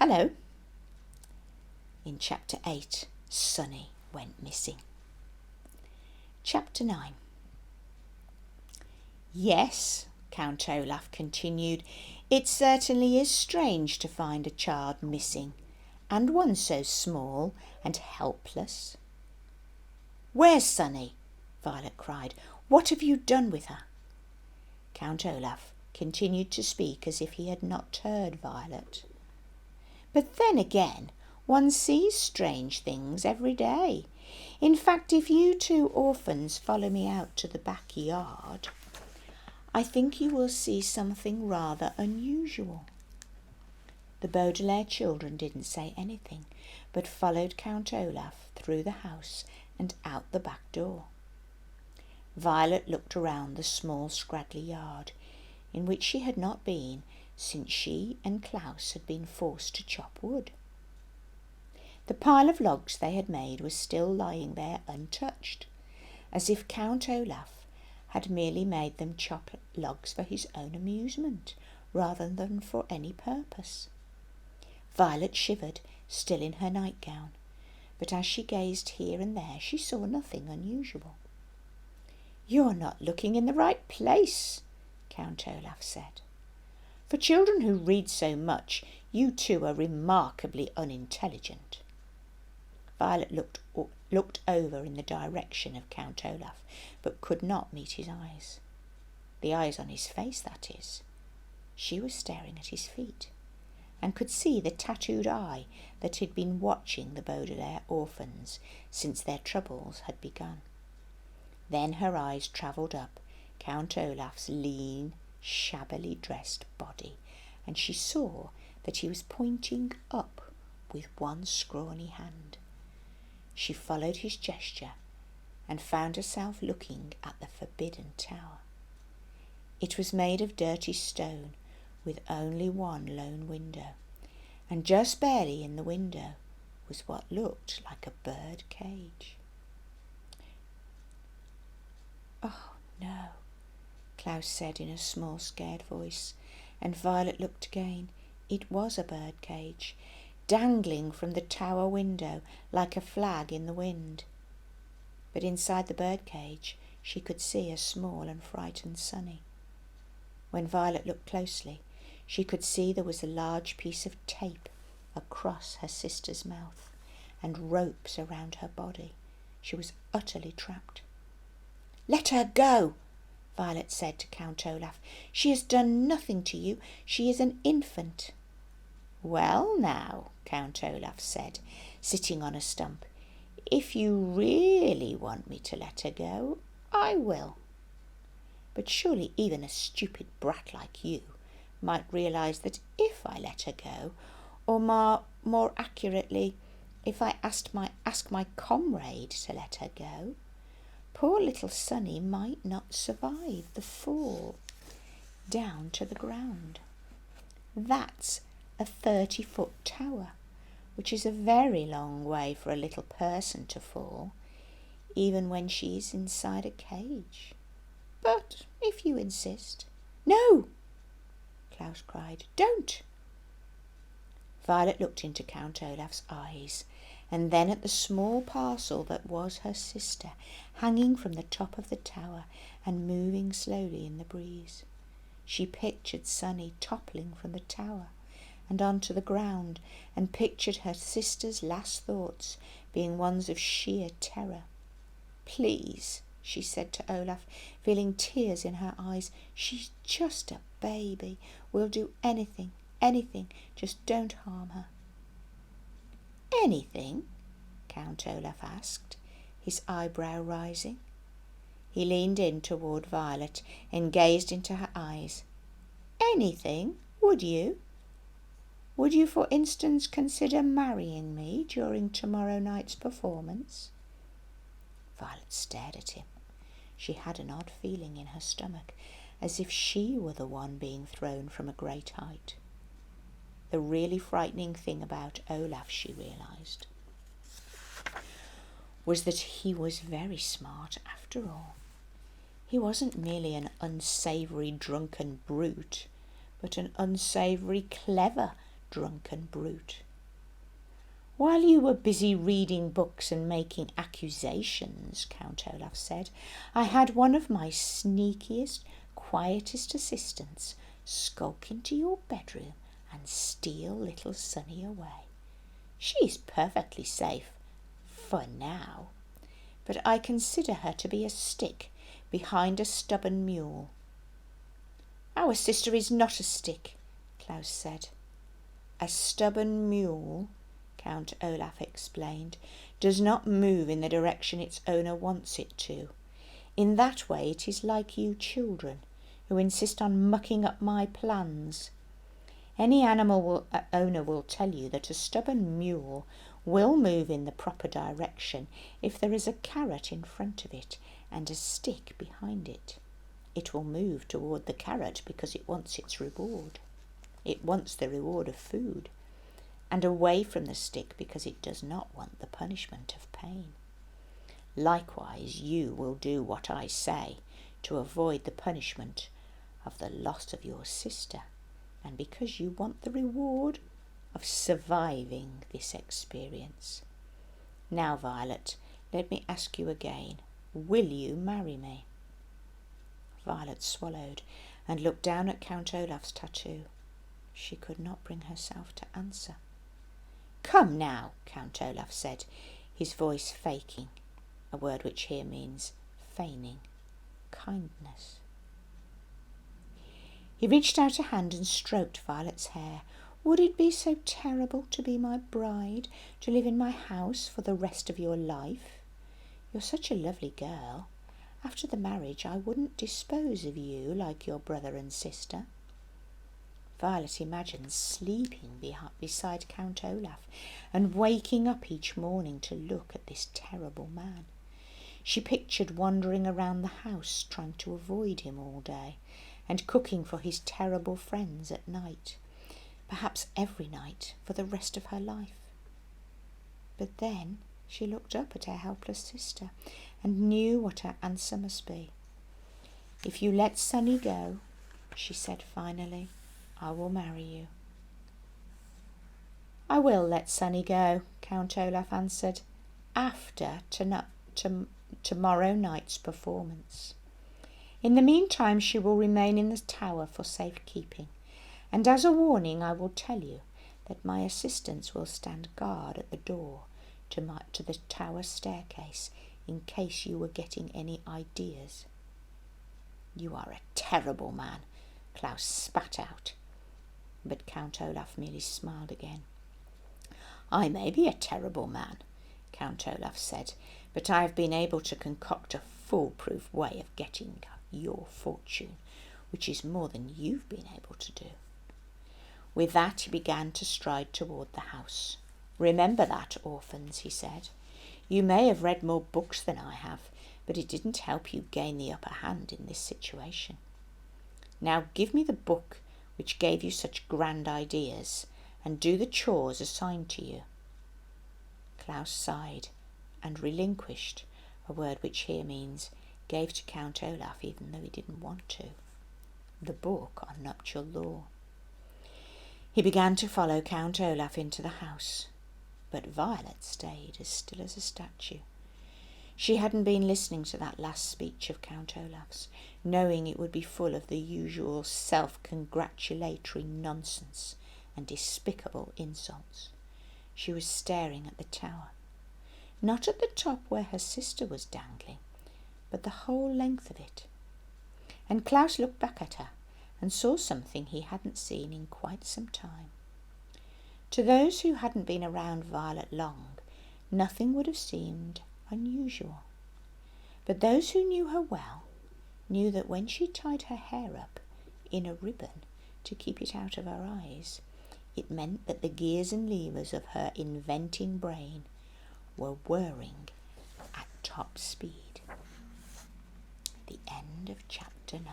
Hello. In Chapter 8, Sonny went missing. Chapter 9. Yes, Count Olaf continued, it certainly is strange to find a child missing, and one so small and helpless. Where's Sonny? Violet cried. What have you done with her? Count Olaf continued to speak as if he had not heard Violet. But then again, one sees strange things every day. In fact, if you two orphans follow me out to the backyard, I think you will see something rather unusual. The Baudelaire children didn't say anything, but followed Count Olaf through the house and out the back door. Violet looked around the small scraggly yard, in which she had not been since she and Klaus had been forced to chop wood. The pile of logs they had made was still lying there untouched, as if Count Olaf had merely made them chop logs for his own amusement, rather than for any purpose. Violet shivered, still in her nightgown, but as she gazed here and there she saw nothing unusual. "You're not looking in the right place," Count Olaf said. "For children who read so much, you two are remarkably unintelligent." Violet looked over in the direction of Count Olaf, but could not meet his eyes. The eyes on his face, that is. She was staring at his feet, and could see the tattooed eye that had been watching the Baudelaire orphans since their troubles had begun. Then her eyes travelled up Count Olaf's lean, shabbily dressed body, and she saw that he was pointing up with one scrawny hand. She followed his gesture and found herself looking at the forbidden tower. It was made of dirty stone, with only one lone window, and just barely in the window was what looked like a bird cage. "Oh, no," Klaus said in a small, scared voice, and Violet looked again. It was a bird cage, dangling from the tower window like a flag in the wind. But inside the bird cage she could see a small and frightened Sonny. When Violet looked closely, she could see there was a large piece of tape across her sister's mouth and ropes around her body. She was utterly trapped. "Let her go," Violet said to Count Olaf. "She has done nothing to you. She is an infant." "Well now," Count Olaf said, sitting on a stump, "if you really want me to let her go, I will. But surely even a stupid brat like you might realise that if I let her go, or more accurately, if I ask my comrade to let her go, poor little Sonny might not survive the fall down to the ground. That's a 30-foot tower, which is a very long way for a little person to fall, even when she is inside a cage. But if you insist—" "No!" Klaus cried. "Don't!" Violet looked into Count Olaf's eyes, and then at the small parcel that was her sister, hanging from the top of the tower and moving slowly in the breeze. She pictured Sonny toppling from the tower and onto the ground, and pictured her sister's last thoughts being ones of sheer terror. "Please," she said to Olaf, feeling tears in her eyes, "she's just a baby. We'll do anything, just don't harm her." "Anything?" Count Olaf asked, his eyebrow rising. He leaned in toward Violet and gazed into her eyes. "Anything, would you? Would you, for instance, consider marrying me during tomorrow night's performance?" Violet stared at him. She had an odd feeling in her stomach, as if she were the one being thrown from a great height. The really frightening thing about Olaf, she realised, was that he was very smart after all. He wasn't merely an unsavoury drunken brute, but an unsavoury clever drunken brute. While you were busy reading books and making accusations, Count Olaf said, I had one of my sneakiest, quietest assistants skulk into your bedroom and steal little Sunny away. She is perfectly safe, for now, but I consider her to be a stick behind a stubborn mule. Our sister is not a stick, Klaus said. A stubborn mule, Count Olaf explained, does not move in the direction its owner wants it to. In that way it is like you children, who insist on mucking up my plans. Any animal owner will tell you that a stubborn mule will move in the proper direction if there is a carrot in front of it and a stick behind it. It will move toward the carrot because it wants its reward. It wants the reward of food, and away from the stick because it does not want the punishment of pain. Likewise, you will do what I say to avoid the punishment of the loss of your sister, and because you want the reward of surviving this experience. Now, Violet, let me ask you again, will you marry me? Violet swallowed and looked down at Count Olaf's tattoo. She could not bring herself to answer. Come now, Count Olaf said, his voice faking, a word which here means feigning kindness. He reached out a hand and stroked Violet's hair. Would it be so terrible to be my bride, to live in my house for the rest of your life? You're such a lovely girl. After the marriage I wouldn't dispose of you like your brother and sister. Violet imagined sleeping beside Count Olaf and waking up each morning to look at this terrible man. She pictured wandering around the house trying to avoid him all day and cooking for his terrible friends at night, perhaps every night for the rest of her life. But then she looked up at her helpless sister and knew what her answer must be. If you let Sunny go, she said finally, I will marry you. I will let Sunny go, Count Olaf answered, after tomorrow night's performance. In the meantime she will remain in the tower for safekeeping, and as a warning I will tell you that my assistants will stand guard at the door to the tower staircase in case you were getting any ideas. You are a terrible man, Klaus spat out, but Count Olaf merely smiled again. I may be a terrible man, Count Olaf said, but I have been able to concoct a foolproof way of getting your fortune, which is more than you've been able to do. With that he began to stride toward the house. Remember that, orphans, he said. You may have read more books than I have, but it didn't help you gain the upper hand in this situation. Now give me the book which gave you such grand ideas, and do the chores assigned to you. Klaus sighed and relinquished, a word which here means gave to Count Olaf even though he didn't want to, the book on nuptial law. He began to follow Count Olaf into the house, but Violet stayed as still as a statue. She hadn't been listening to that last speech of Count Olaf's, knowing it would be full of the usual self-congratulatory nonsense and despicable insults. She was staring at the tower, not at the top where her sister was dangling, but the whole length of it. And Klaus looked back at her and saw something he hadn't seen in quite some time. To those who hadn't been around Violet long, nothing would have seemed unusual. But those who knew her well knew that when she tied her hair up in a ribbon to keep it out of her eyes, it meant that the gears and levers of her inventing brain were whirring at top speed. The end of chapter 9.